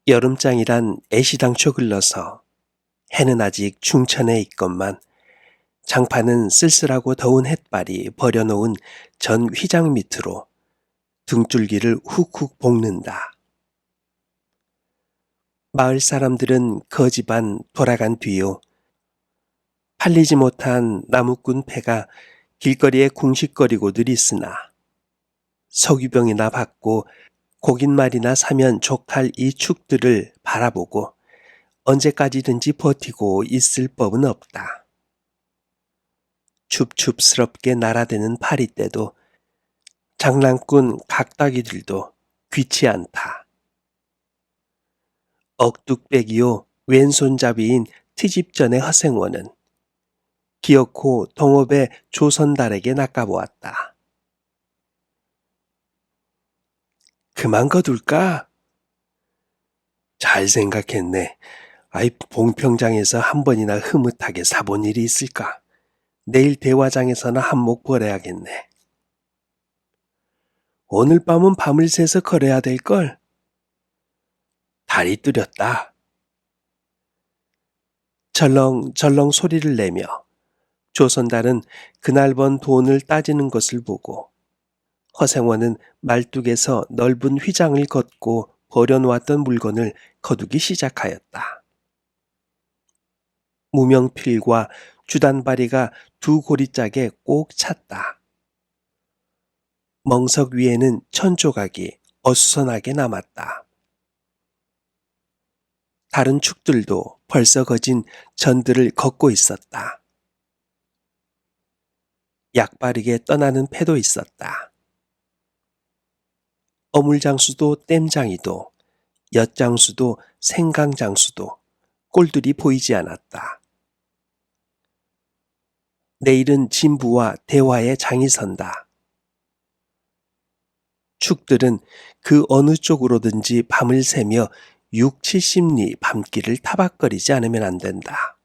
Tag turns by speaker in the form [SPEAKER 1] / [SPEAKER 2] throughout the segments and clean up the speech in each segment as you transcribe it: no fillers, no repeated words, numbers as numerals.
[SPEAKER 1] 여름장이란 애시당초 글러서 해는 아직 중천에 있건만 장파는 쓸쓸하고 더운 햇발이 버려놓은 전 휘장 밑으로 등줄기를 훅훅 볶는다. 마을 사람들은 거지반 돌아간 뒤요. 팔리지 못한 나무꾼 패가 길거리에 궁식거리고들 있으나 석유병이나 받고 고깃말이나 사면 족할 이 축들을 바라보고 언제까지든지 버티고 있을 법은 없다. 춥춥스럽게 날아드는 파리떼도 장난꾼 각다기들도 귀치 않다. 억뚝배기요 왼손잡이인 트집전의 허생원은 기어코 동업의 조선달에게 낚아보았다. 그만 거둘까? 잘 생각했네. 아이 봉평장에서 한 번이나 흐뭇하게 사본 일이 있을까? 내일 대화장에서나 한몫 벌여야겠네. 오늘 밤은 밤을 새서 걸어야 될걸? 달이 뚜렸다. 절렁절렁 소리를 내며 조선달은 그날 번 돈을 따지는 것을 보고 허생원은 말뚝에서 넓은 휘장을 걷고 버려놓았던 물건을 거두기 시작하였다. 무명필과 주단바리가 두 고리짝에 꼭 찼다. 멍석 위에는 천조각이 어수선하게 남았다. 다른 축들도 벌써 거진 전들을 걷고 있었다. 약바르게 떠나는 패도 있었다. 어물장수도 땜장이도 엿장수도 생강장수도 꼴들이 보이지 않았다. 내일은 진부와 대화의 장이 선다. 축들은 그 어느 쪽으로든지 밤을 새며 6, 70리 밤길을 타박거리지 않으면 안 된다.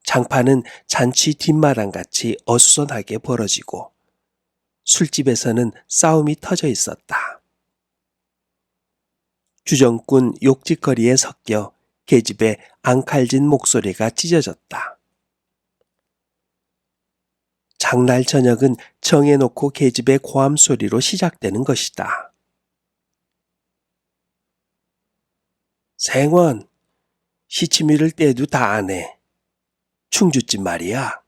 [SPEAKER 1] 장파는 잔치 뒷마당같이 어수선하게 벌어지고 술집에서는 싸움이 터져 있었다. 주정꾼 욕짓거리에 섞여 계집의 앙칼진 목소리가 찢어졌다. 장날 저녁은 정해놓고 계집의 고함 소리로 시작되는 것이다. 생원, 시치미를 떼도 다 안 해. 충주집 말이야.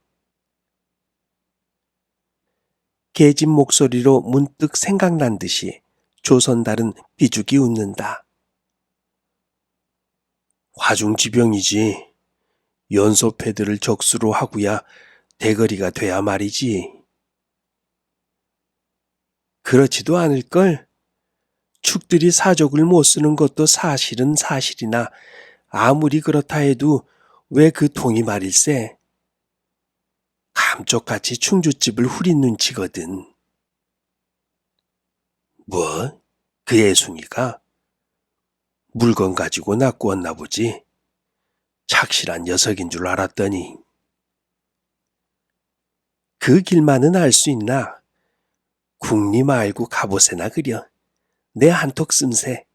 [SPEAKER 1] 계집 목소리로 문득 생각난 듯이 조선달은 비죽이 웃는다. 화중지병이지. 연소패들을 적수로 하고야 대거리가 돼야 말이지. 그렇지도 않을걸? 축들이 사족을 못 쓰는 것도 사실은 사실이나 아무리 그렇다 해도 왜 그 통이 말일세? 감쪽같이 충주집을 후린 눈치거든. 뭐? 그 애송이가? 물건 가지고 낚고왔나 보지. 착실한 녀석인 줄 알았더니. 그 길만은 알 수 있나? 국리 말고 갑옷에나 그려. 내 한턱 씀새.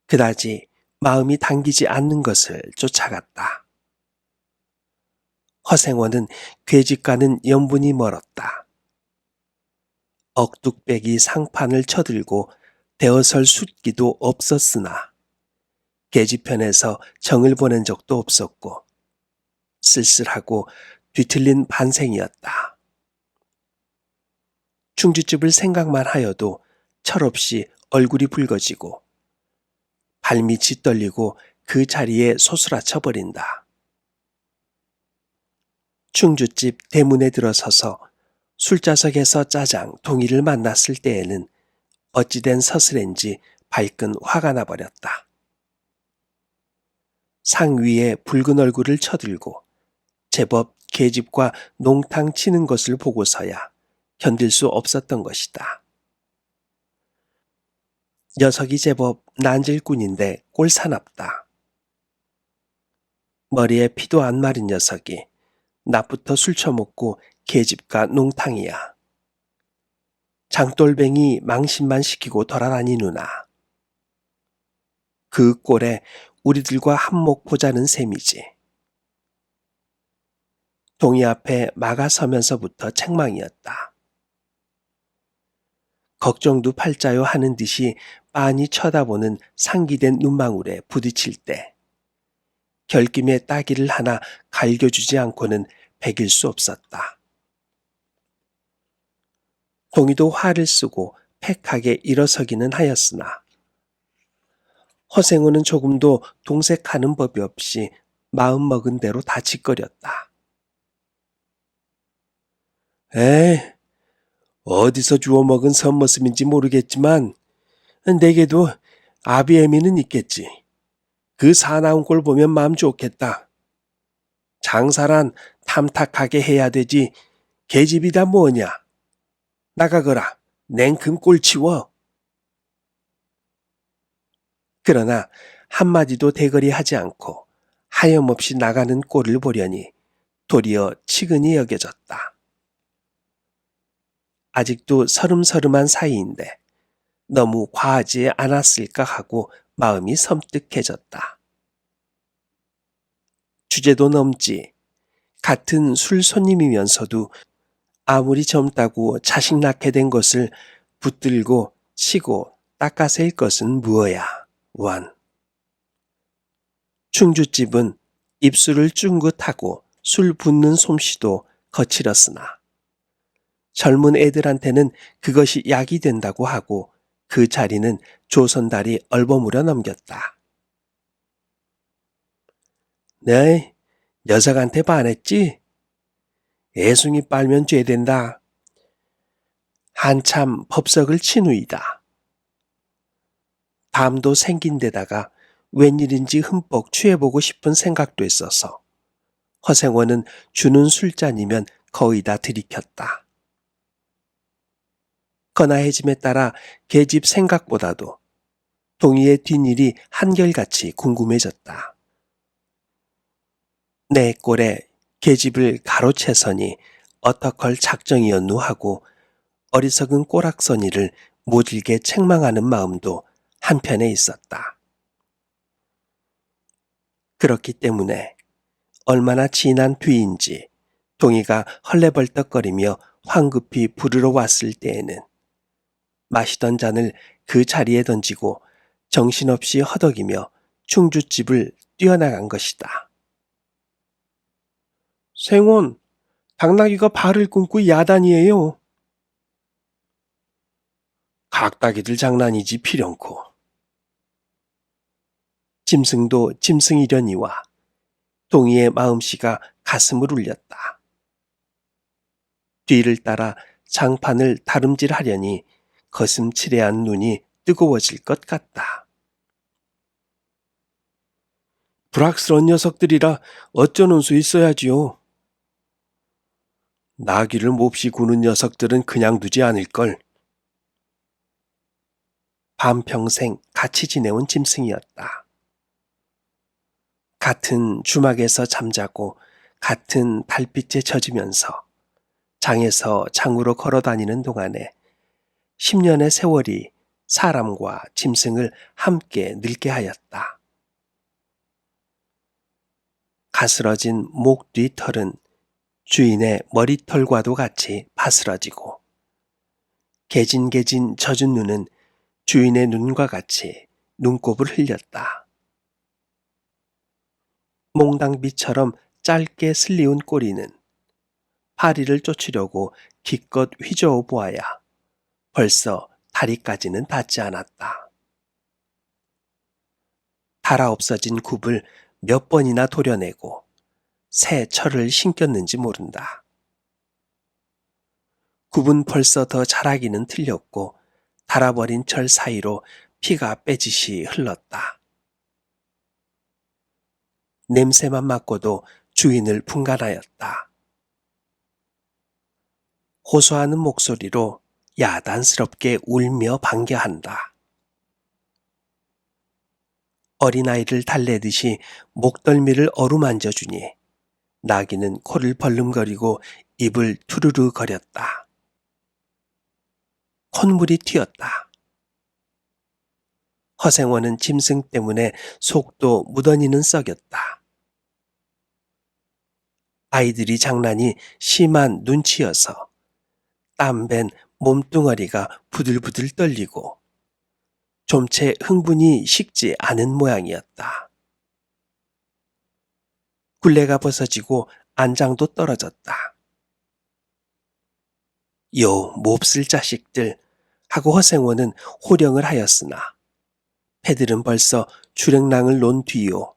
[SPEAKER 1] 그다지 마음이 당기지 않는 것을 쫓아갔다. 허생원은 괴직과는 연분이 멀었다. 억뚝배기 상판을 쳐들고 대어설 숫기도 없었으나 계집편에서 정을 보낸 적도 없었고 쓸쓸하고 뒤틀린 반생이었다. 충주집을 생각만 하여도 철없이 얼굴이 붉어지고 발밑이 떨리고 그 자리에 소스라쳐 버린다. 충주집 대문에 들어서서 술자석에서 짜장 동이를 만났을 때에는 어찌된 서슬인지 발끈 화가 나버렸다. 상 위에 붉은 얼굴을 쳐들고 제법 계집과 농탕 치는 것을 보고서야 견딜 수 없었던 것이다. 녀석이 제법 난질꾼인데 꼴사납다. 머리에 피도 안 마른 녀석이 낮부터 술 처먹고 계집과 농탕이야. 장돌뱅이 망신만 시키고 돌아다니누나. 그 꼴에 우리들과 한몫 보자는 셈이지. 동이 앞에 막아서면서부터 책망이었다. 걱정도 팔자요 하는 듯이 빤히 쳐다보는 상기된 눈망울에 부딪힐 때 결김에 따기를 하나 갈겨주지 않고는 베길 수 없었다. 동이도 화를 쓰고 팩하게 일어서기는 하였으나 허생호는 조금도 동색하는 법이 없이 마음먹은 대로 다치거렸다. 에이, 어디서 주워먹은 선머슴인지 모르겠지만 내게도 아비애미는 있겠지. 그 사나운 꼴 보면 마음 좋겠다. 장사란 탐탁하게 해야 되지 계집이 다 뭐냐. 나가거라. 냉큼 꼴 치워. 그러나 한마디도 대거리하지 않고 하염없이 나가는 꼴을 보려니 도리어 치근히 여겨졌다. 아직도 서름서름한 사이인데 너무 과하지 않았을까 하고 마음이 섬뜩해졌다. 주제도 넘지. 같은 술 손님이면서도 아무리 젊다고 자식 낳게 된 것을 붙들고 치고 닦아셀 것은 무엇야, 원. 충주집은 입술을 쭝긋하고 술 붓는 솜씨도 거칠었으나 젊은 애들한테는 그것이 약이 된다고 하고 그 자리는 조선달이 얼버무려 넘겼다. 네, 녀석한테 반했지? 애송이 빨면 죄된다. 한참 법석을 친 후이다. 담도 생긴 데다가 웬일인지 흠뻑 취해보고 싶은 생각도 있어서 허생원은 주는 술잔이면 거의 다 들이켰다. 거나해짐에 따라 계집 생각보다도 동희의 뒷일이 한결같이 궁금해졌다. 내 꼴에 계집을 가로채서니 어떡할 작정이었누 하고 어리석은 꼬락서니를 모질게 책망하는 마음도 한편에 있었다. 그렇기 때문에 얼마나 지난 뒤인지 동희가 헐레벌떡거리며 황급히 부르러 왔을 때에는 마시던 잔을 그 자리에 던지고 정신없이 허덕이며 충주집을 뛰어나간 것이다. 생원, 당나귀가 발을 끊고 야단이에요. 각다기들 장난이지 필연코. 짐승도 짐승이려니와 동희의 마음씨가 가슴을 울렸다. 뒤를 따라 장판을 다름질하려니 거슴칠해한 눈이 뜨거워질 것 같다. 불악스러운 녀석들이라 어쩌는 수 있어야지요. 나귀를 몹시 구는 녀석들은 그냥 두지 않을걸. 반평생 같이 지내온 짐승이었다. 같은 주막에서 잠자고 같은 달빛에 젖으면서 장에서 장으로 걸어다니는 동안에 10년의 세월이 사람과 짐승을 함께 늙게 하였다. 가스러진 목 뒤 털은 주인의 머리털과도 같이 바스러지고 개진개진 젖은 눈은 주인의 눈과 같이 눈곱을 흘렸다. 몽당비처럼 짧게 슬리운 꼬리는 파리를 쫓으려고 기껏 휘저어 보아야 벌써 다리까지는 닿지 않았다. 달아 없어진 굽을 몇 번이나 도려내고 새 철을 신겼는지 모른다. 굽은 벌써 더 자라기는 틀렸고 달아버린 철 사이로 피가 빼지시 흘렀다. 냄새만 맡고도 주인을 분간하였다. 호소하는 목소리로 야단스럽게 울며 반겨한다. 어린아이를 달래듯이 목덜미를 어루만져주니 나귀는 코를 벌름거리고 입을 투르르 거렸다. 콧물이 튀었다. 허생원은 짐승 때문에 속도 무던히는 썩였다. 아이들이 장난이 심한 눈치여서 땀밴 몸뚱어리가 부들부들 떨리고 좀채 흥분이 식지 않은 모양이었다. 굴레가 벗어지고 안장도 떨어졌다. 요 몹쓸 자식들 하고 허생원은 호령을 하였으나 패들은 벌써 주랭랑을 놓은 뒤요.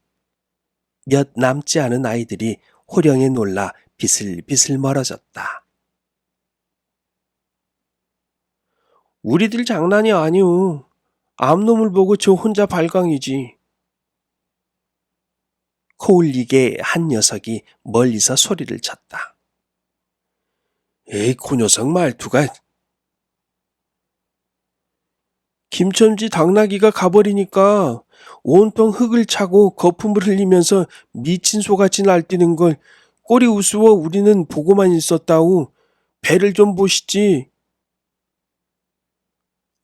[SPEAKER 1] 몇 남지 않은 아이들이 호령에 놀라 비슬비슬 멀어졌다. 우리들 장난이 아니오. 암놈을 보고 저 혼자 발광이지. 코울리게 한 녀석이 멀리서 소리를 쳤다. 에이, 그 녀석 말투가. 김첨지 당나귀가 가버리니까 온통 흙을 차고 거품을 흘리면서 미친 소같이 날뛰는 걸 꼴이 우스워 우리는 보고만 있었다우. 배를 좀 보시지.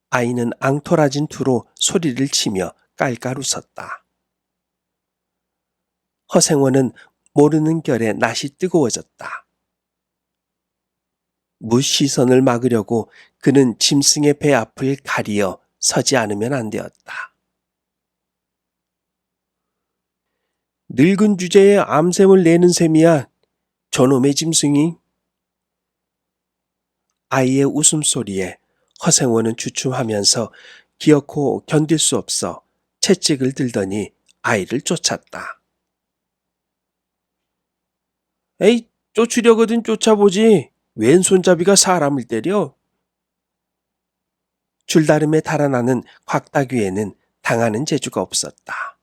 [SPEAKER 1] 아이는 앙토라진 투로 소리를 치며 깔깔 웃었다. 허생원은 모르는 결에 낯이 뜨거워졌다. 무시선을 막으려고 그는 짐승의 배 앞을 가리어 서지 않으면 안 되었다. 늙은 주제에 암샘을 내는 셈이야. 저놈의 짐승이. 아이의 웃음소리에 허생원은 주춤하면서 기어코 견딜 수 없어 채찍을 들더니 아이를 쫓았다. 에이, 쫓으려거든 쫓아보지. 왼손잡이가 사람을 때려. 줄다름에 달아나는 곽다귀에는 당하는 재주가 없었다.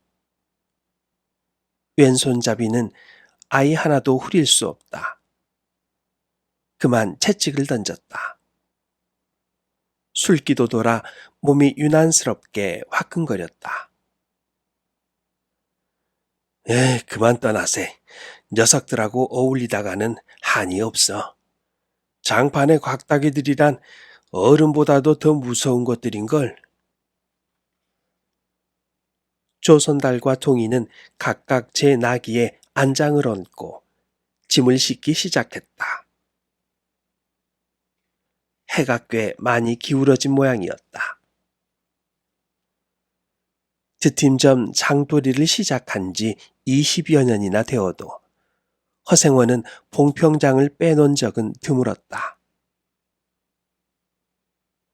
[SPEAKER 1] 왼손잡이는 아이 하나도 후릴 수 없다. 그만 채찍을 던졌다. 술기도 돌아 몸이 유난스럽게 화끈거렸다. 그만 떠나세. 녀석들하고 어울리다가는 한이 없어. 장판의 곽다귀들이란 어른보다도 더 무서운 것들인걸. 조선달과 동이는 각각 제 나귀에 안장을 얹고 짐을 싣기 시작했다. 해가 꽤 많이 기울어진 모양이었다. 드팀점 장도리를 시작한 지 20여 년이나 되어도 허생원은 봉평장을 빼놓은 적은 드물었다.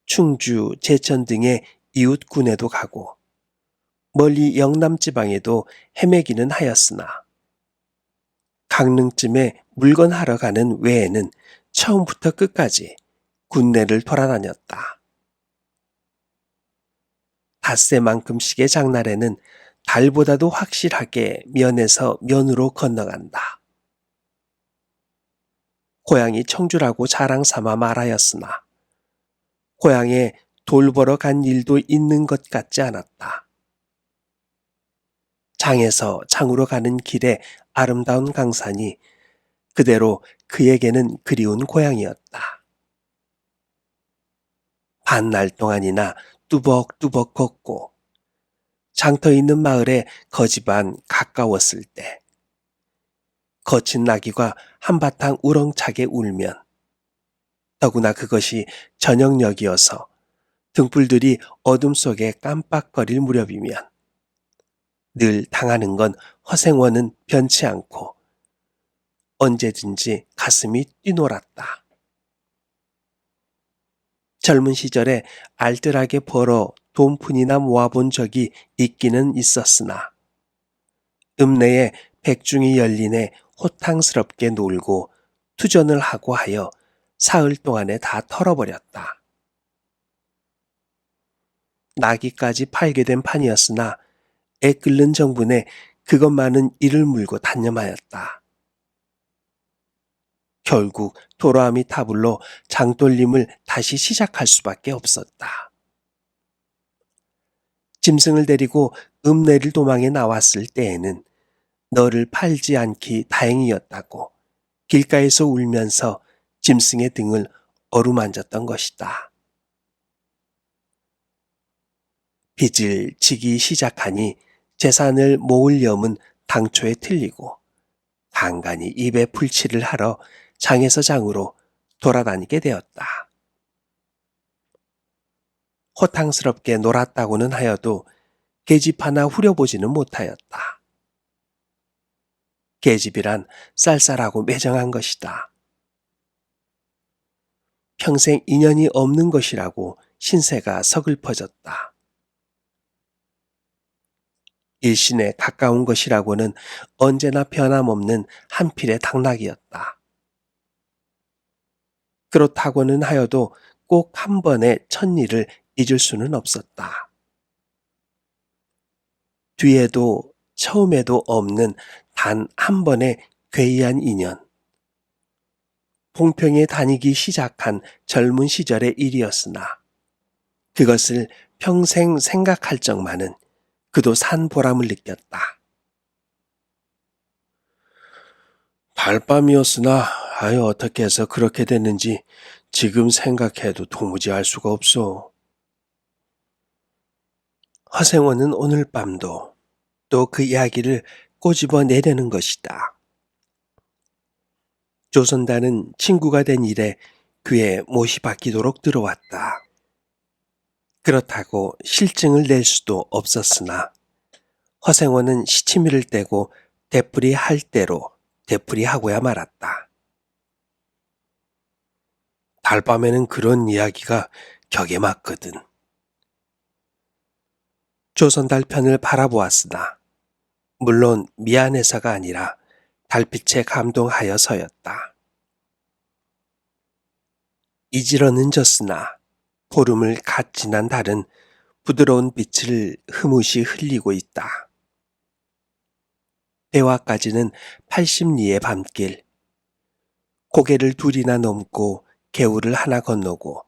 [SPEAKER 1] 충주, 제천 등의 이웃 군에도 가고 멀리 영남지방에도 헤매기는 하였으나 강릉쯤에 물건 하러 가는 외에는 처음부터 끝까지 군내를 돌아다녔다. 닷새만큼씩의 장날에는 달보다도 확실하게 면에서 면으로 건너간다. 고향이 청주라고 자랑 삼아 말하였으나 고향에 돌 보러 간 일도 있는 것 같지 않았다. 장에서 장으로 가는 길에 아름다운 강산이 그대로 그에게는 그리운 고향이었다. 반날 동안이나 뚜벅뚜벅 걷고 장터 있는 마을에 거지반 가까웠을 때 거친 나귀가 한바탕 우렁차게 울면 더구나 그것이 저녁녘이어서 등불들이 어둠 속에 깜빡거릴 무렵이면 늘 당하는 건 허생원은 변치 않고 언제든지 가슴이 뛰놀았다. 젊은 시절에 알뜰하게 벌어 돈푼이나 모아본 적이 있기는 있었으나 읍내에 백중이 열린에 호탕스럽게 놀고 투전을 하고 하여 사흘 동안에 다 털어버렸다. 나귀까지 팔게 된 판이었으나 애 끓는 정분에 그것만은 이를 물고 단념하였다. 결국 도로아미 타블로 장돌림을 다시 시작할 수밖에 없었다. 짐승을 데리고 읍내를 도망해 나왔을 때에는 너를 팔지 않기 다행이었다고 길가에서 울면서 짐승의 등을 어루만졌던 것이다. 빚을 지기 시작하니 재산을 모을 염은 당초에 틀리고 간간히 입에 풀칠을 하러 장에서 장으로 돌아다니게 되었다. 호탕스럽게 놀았다고는 하여도 계집 하나 후려보지는 못하였다. 계집이란 쌀쌀하고 매정한 것이다. 평생 인연이 없는 것이라고 신세가 서글퍼졌다. 일신에 가까운 것이라고는 언제나 변함없는 한필의 당나귀였다. 그렇다고는 하여도 꼭 한 번의 첫일을 잊을 수는 없었다. 뒤에도 처음에도 없는 단 한 번의 괴이한 인연. 봉평에 다니기 시작한 젊은 시절의 일이었으나 그것을 평생 생각할 적만은 그도 산 보람을 느꼈다. 달밤이었으나 어떻게 해서 그렇게 됐는지 지금 생각해도 도무지 알 수가 없어. 허생원은 오늘 밤도 또 그 이야기를 꼬집어 내려는 것이다. 조선단은 친구가 된 이래 귀에 못이 박히도록 들어왔다. 그렇다고 실증을 낼 수도 없었으나 허생원은 시치미를 떼고 되풀이 할 대로 되풀이 하고야 말았다. 달밤에는 그런 이야기가 격에 맞거든. 조선달편을 바라보았으나 물론 미안해서가 아니라 달빛에 감동하여서였다. 이지러 늦었으나 보름을 갓 지난 달은 부드러운 빛을 흐뭇이 흘리고 있다. 대화까지는 80리의 밤길. 고개를 둘이나 넘고 개울을 하나 건너고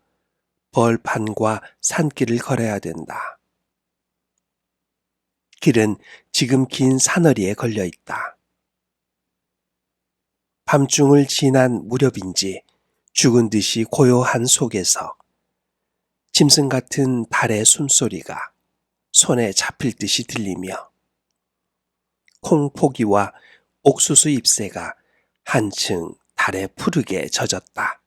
[SPEAKER 1] 벌판과 산길을 걸어야 된다. 길은 지금 긴 사너리에 걸려 있다. 밤중을 지난 무렵인지 죽은 듯이 고요한 속에서 짐승 같은 달의 숨소리가 손에 잡힐 듯이 들리며 콩포기와 옥수수 잎새가 한층 달에 푸르게 젖었다.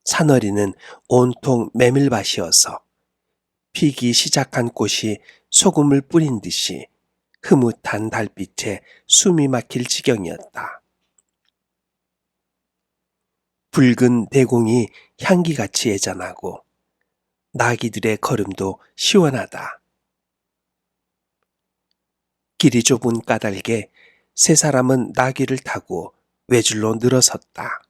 [SPEAKER 1] 사너리는 온통 메밀밭이어서 피기 시작한 꽃이 소금을 뿌린 듯이 흐뭇한 달빛에 숨이 막힐 지경이었다. 붉은 대공이 향기같이 애잔하고 나귀들의 걸음도 시원하다. 길이 좁은 까닭에 세 사람은 나귀를 타고 외줄로 늘어섰다.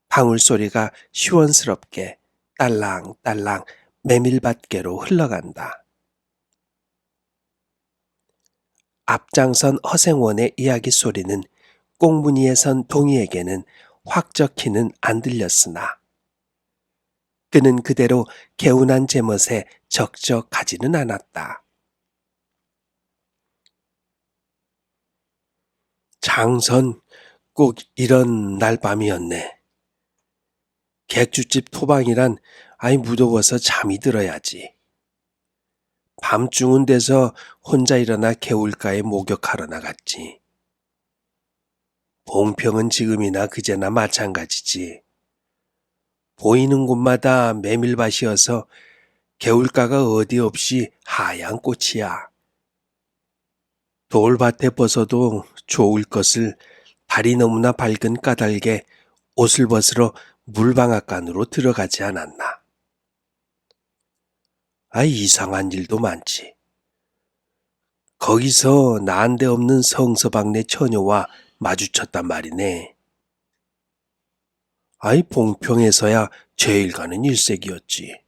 [SPEAKER 1] 방울소리가 시원스럽게 딸랑딸랑 메밀밭계로 흘러간다. 앞장선 허생원의 이야기 소리는 꽁무니에 선 동이에게는 확적히는 안 들렸으나 그는 그대로 개운한 제멋에 적적하지는 않았다. 장선 꼭 이런 날밤이었네. 객주집 토방이란 무더워서 잠이 들어야지. 밤중은 돼서 혼자 일어나 개울가에 목욕하러 나갔지. 봉평은 지금이나 그제나 마찬가지지. 보이는 곳마다 메밀밭이어서 개울가가 어디 없이 하얀 꽃이야. 돌밭에 벗어도 좋을 것을 달이 너무나 밝은 까닭에 옷을 벗으러 물방앗간으로 들어가지 않았나. 이상한 일도 많지. 거기서 난데없는 성서방네 처녀와 마주쳤단 말이네. 봉평에서야 제일 가는 일색이었지.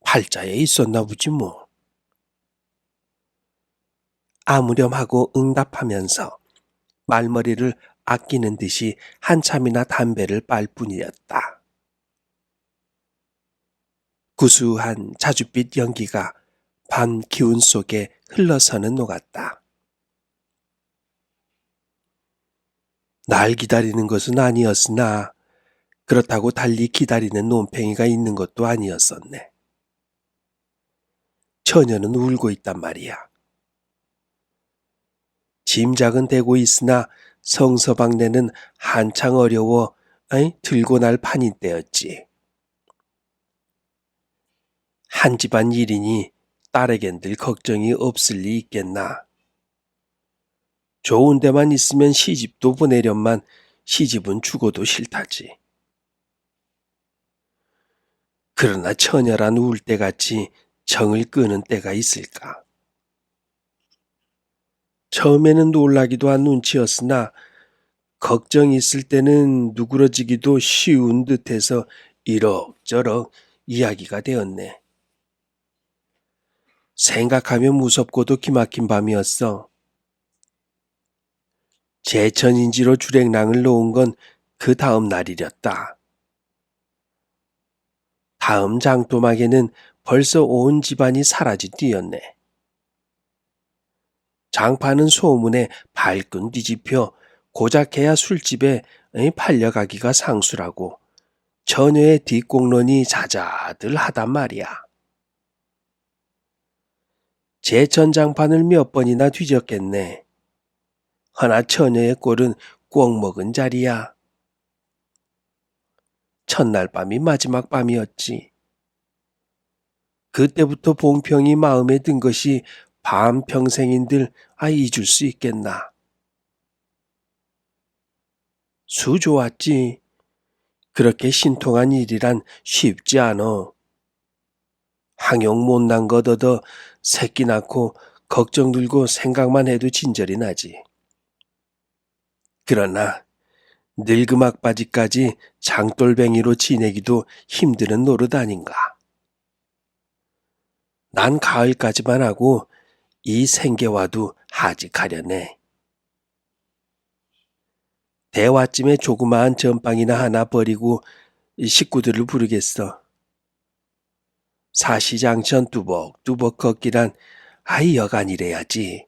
[SPEAKER 1] 팔자에 있었나 보지 뭐. 아무렴하고 응답하면서 말머리를 아끼는 듯이 한참이나 담배를 빨 뿐이었다. 구수한 자줏빛 연기가 밤 기운 속에 흘러서는 녹았다. 날 기다리는 것은 아니었으나 그렇다고 달리 기다리는 논팽이가 있는 것도 아니었었네. 처녀는 울고 있단 말이야. 짐작은 되고 있으나 성서방네는 한창 어려워 들고 날 판인 때였지. 한 집안 일이니 딸에겐들 걱정이 없을 리 있겠나. 좋은 데만 있으면 시집도 보내련만 시집은 죽어도 싫다지. 그러나 처녀란 울 때같이 정을 끄는 때가 있을까. 처음에는 놀라기도 한 눈치였으나 걱정 있을 때는 누그러지기도 쉬운 듯해서 이럭저럭 이야기가 되었네. 생각하면 무섭고도 기막힌 밤이었어. 제천인지로 주랭랑을 놓은 건 그 다음 날이렸다. 다음 장도막에는 벌써 온 집안이 사라진 뒤였네. 장파는 소문에 발끈 뒤집혀 고작해야 술집에 팔려가기가 상수라고 처녀의 뒷공론이 자자들 하단 말이야. 제천장판을 몇 번이나 뒤졌겠네. 허나 처녀의 꼴은 꼭 먹은 자리야. 첫날 밤이 마지막 밤이었지. 그때부터 봉평이 마음에 든 것이 반평생인들 잊을 수 있겠나. 수 좋았지. 그렇게 신통한 일이란 쉽지 않어. 항용 못난 것 얻어 새끼 낳고 걱정 들고 생각만 해도 진절이 나지. 그러나 늙음악바지까지 장돌뱅이로 지내기도 힘드는 노릇 아닌가. 난 가을까지만 하고 이 생계와도 하직하려네. 대화쯤에 조그마한 전빵이나 하나 버리고 식구들을 부르겠어. 사시장천 뚜벅뚜벅 걷기란 여간이래야지.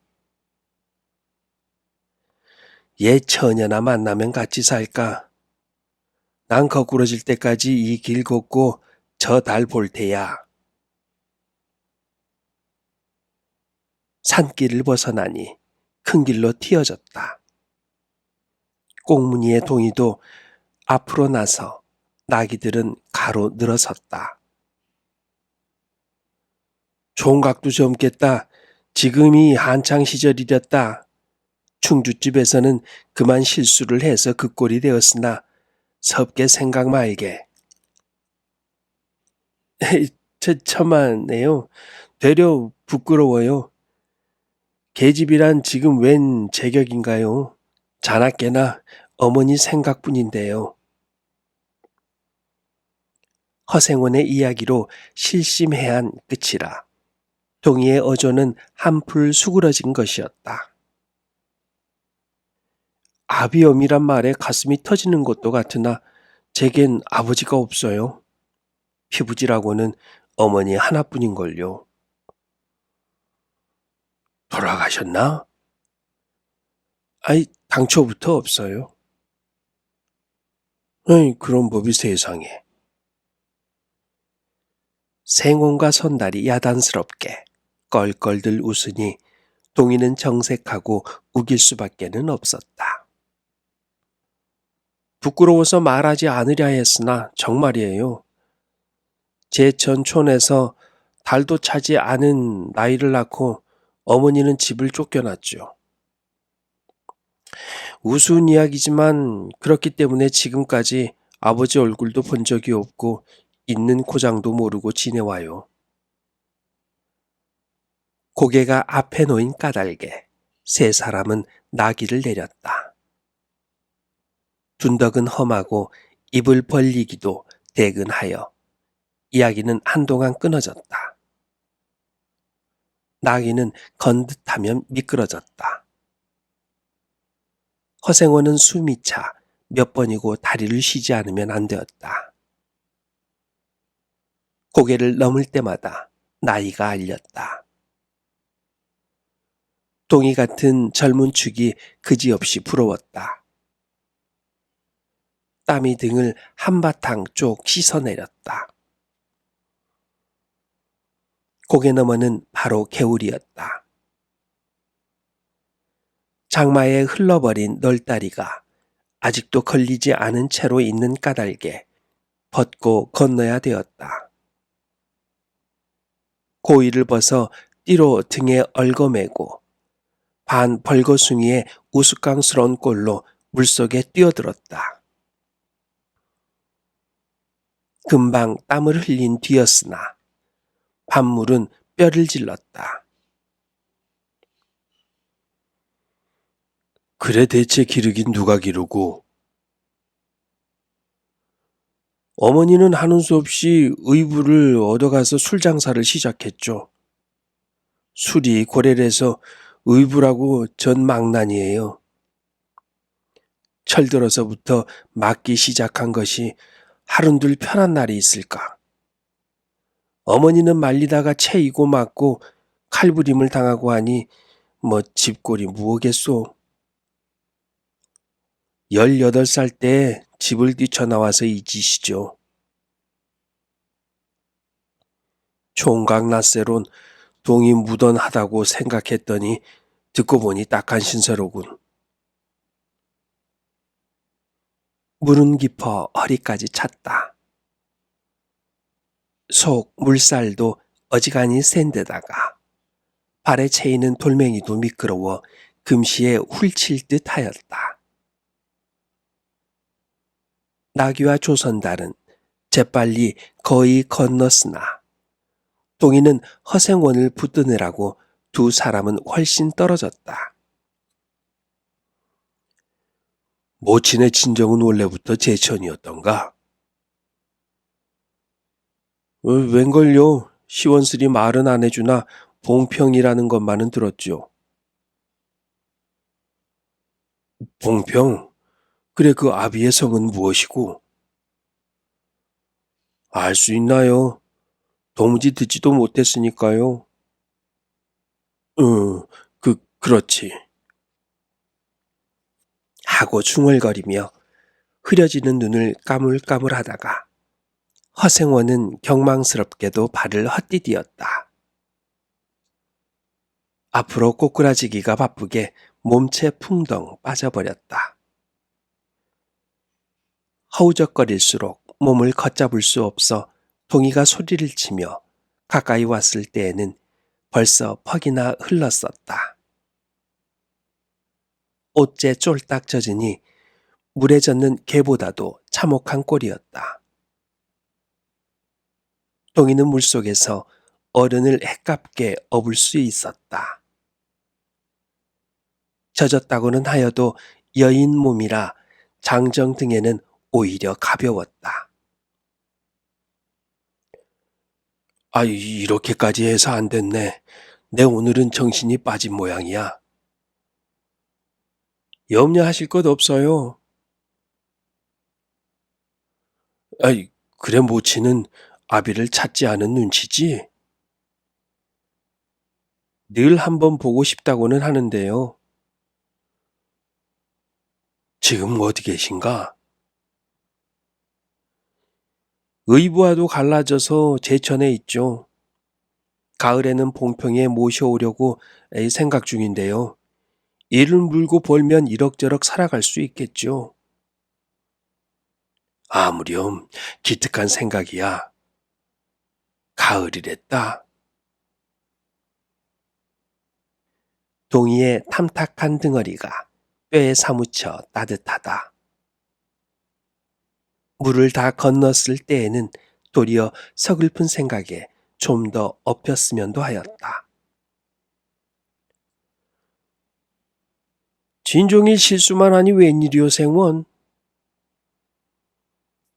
[SPEAKER 1] 얘 처녀나 만나면 같이 살까? 난 거꾸러질 때까지 이 길 걷고 저 달 볼 테야. 산길을 벗어나니 큰 길로 튀어졌다. 꽁무니의 동이도 앞으로 나서 나귀들은 가로 늘어섰다. 총각도 젊겠다. 지금이 한창 시절이렸다. 충주집에서는 그만 실수를 해서 그 꼴이 되었으나 섭게 생각 말게. 천만에요. 되려 부끄러워요. 계집이란 지금 웬 제격인가요? 자나깨나 어머니 생각뿐인데요. 허생원의 이야기로 실심해한 끝이라 동희의 어조는 한풀 수그러진 것이었다. 아비엄이란 말에 가슴이 터지는 것도 같으나 제겐 아버지가 없어요. 피부지라고는 어머니 하나뿐인걸요. 돌아가셨나? 당초부터 없어요. 그런 법이 세상에. 생혼과 선달이 야단스럽게 껄껄들 웃으니 동희는 정색하고 우길 수밖에는 없었다. 부끄러워서 말하지 않으려 했으나 정말이에요. 제천촌에서 달도 차지 않은 나이를 낳고 어머니는 집을 쫓겨났죠. 우스운 이야기지만 그렇기 때문에 지금까지 아버지 얼굴도 본 적이 없고 있는 고장도 모르고 지내와요. 고개가 앞에 놓인 까닭에 세 사람은 나귀를 내렸다. 둔덕은 험하고 입을 벌리기도 대근하여 이야기는 한동안 끊어졌다. 나귀는 건듯하면 미끄러졌다. 허생원은 숨이 차 몇 번이고 다리를 쉬지 않으면 안 되었다. 고개를 넘을 때마다 나이가 알렸다. 동이 같은 젊은 축이 그지없이 부러웠다. 땀이 등을 한바탕 쭉 씻어내렸다. 고개 너머는 바로 개울이었다. 장마에 흘러버린 널다리가 아직도 걸리지 않은 채로 있는 까닭에 벗고 건너야 되었다. 고이를 벗어 띠로 등에 얽어매고 반 벌거숭이의 우스꽝스러운 꼴로 물속에 뛰어들었다. 금방 땀을 흘린 뒤였으나 밤물은 뼈를 질렀다. 그래 대체 기르긴 누가 기르고? 어머니는 하는 수 없이 의부를 얻어가서 술 장사를 시작했죠. 술이 고래래서 의부라고 전 망난이에요. 철들어서부터 맞기 시작한 것이 하룬둘 편한 날이 있을까. 어머니는 말리다가 채이고 맞고 칼부림을 당하고 하니 뭐 집골이 무엇겠소. 18살 때 집을 뛰쳐나와서 이 짓이죠. 총각 낯새론 동이 무던하다고 생각했더니 듣고 보니 딱한 신세로군. 물은 깊어 허리까지 찼다. 속 물살도 어지간히 센 데다가 발에 채이는 돌멩이도 미끄러워 금시에 훌칠 듯 하였다. 나귀와 조선달은 재빨리 거의 건넜으나 동이는 허생원을 붙드느라고 두 사람은 훨씬 떨어졌다. 모친의 친정은 원래부터 제천이었던가? 웬걸요. 시원스리 말은 안 해주나 봉평이라는 것만은 들었죠. 봉평? 그래 그 아비의 성은 무엇이고? 알 수 있나요? 도무지 듣지도 못했으니까요. 그렇지. 하고 중얼거리며 흐려지는 눈을 까물까물하다가 허생원은 경망스럽게도 발을 헛디디었다. 앞으로 꼬꾸라지기가 바쁘게 몸체 풍덩 빠져버렸다. 허우적거릴수록 몸을 걷잡을 수 없어 동이가 소리를 치며 가까이 왔을 때에는 벌써 퍽이나 흘렀었다. 옷째 쫄딱 젖으니 물에 젖는 개보다도 참혹한 꼴이었다. 동이는 물속에서 어른을 해깝게 업을 수 있었다. 젖었다고는 하여도 여인 몸이라 장정 등에는 오히려 가벼웠다. 이렇게까지 해서 안 됐네. 내 오늘은 정신이 빠진 모양이야. 염려하실 것 없어요. 그래 모치는 아비를 찾지 않은 눈치지? 늘 한번 보고 싶다고는 하는데요. 지금 어디 계신가? 의부와도 갈라져서 제천에 있죠. 가을에는 봉평에 모셔오려고 생각 중인데요. 이를 물고 벌면 이럭저럭 살아갈 수 있겠죠. 아무렴 기특한 생각이야. 가을이랬다. 동이의 탐탁한 등어리가 뼈에 사무쳐 따뜻하다. 물을 다 건넜을 때에는 도리어 서글픈 생각에 좀 더 엎였으면도 하였다. 진종일 실수만 하니 웬일이오 생원?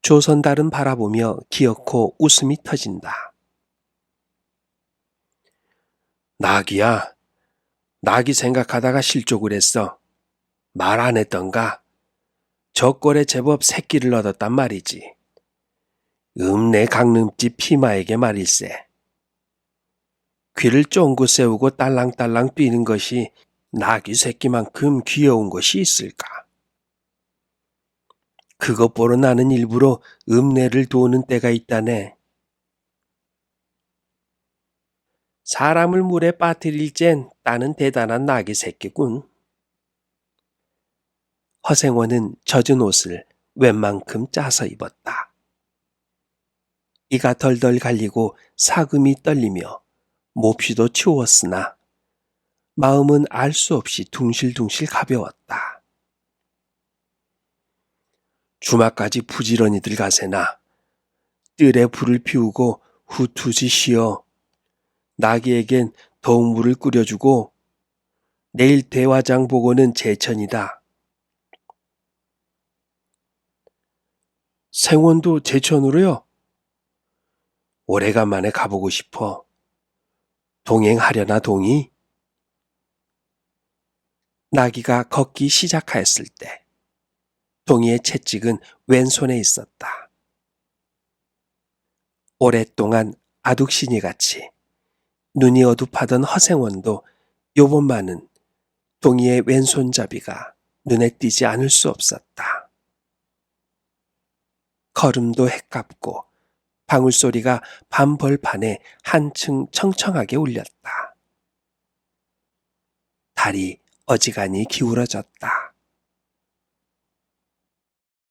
[SPEAKER 1] 조선달은 바라보며 기어코 웃음이 터진다. 나기야, 나기 생각하다가 실족을 했어. 말 안 했던가? 저 꼴에 제법 새끼를 얻었단 말이지. 내 강릉집 피마에게 말일세. 귀를 쫑긋 세우고 딸랑딸랑 뛰는 것이 나귀 새끼만큼 귀여운 것이 있을까? 그것 보러 나는 일부러 읍내를 도는 때가 있다네. 사람을 물에 빠뜨릴 젠 따는 대단한 나귀 새끼군. 허생원은 젖은 옷을 웬만큼 짜서 입었다. 이가 덜덜 갈리고 사금이 떨리며 몹시도 추웠으나 마음은 알 수 없이 둥실둥실 가벼웠다. 주막까지 부지런히들 가세나 뜰에 불을 피우고 후투지 쉬어 나귀에겐 더운 물을 끓여주고 내일 대화장 보고는 제천이다. 생원도 제천으로요? 오래간만에 가보고 싶어. 동행하려나 동이? 나귀가 걷기 시작하였을 때 동이의 채찍은 왼손에 있었다. 오랫동안 아둑신이같이 눈이 어둡하던 허생원도 요번만은 동이의 왼손잡이가 눈에 띄지 않을 수 없었다. 걸음도 헷갑고 방울소리가 밤벌판에 한층 청청하게 울렸다. 달이 어지간히 기울어졌다.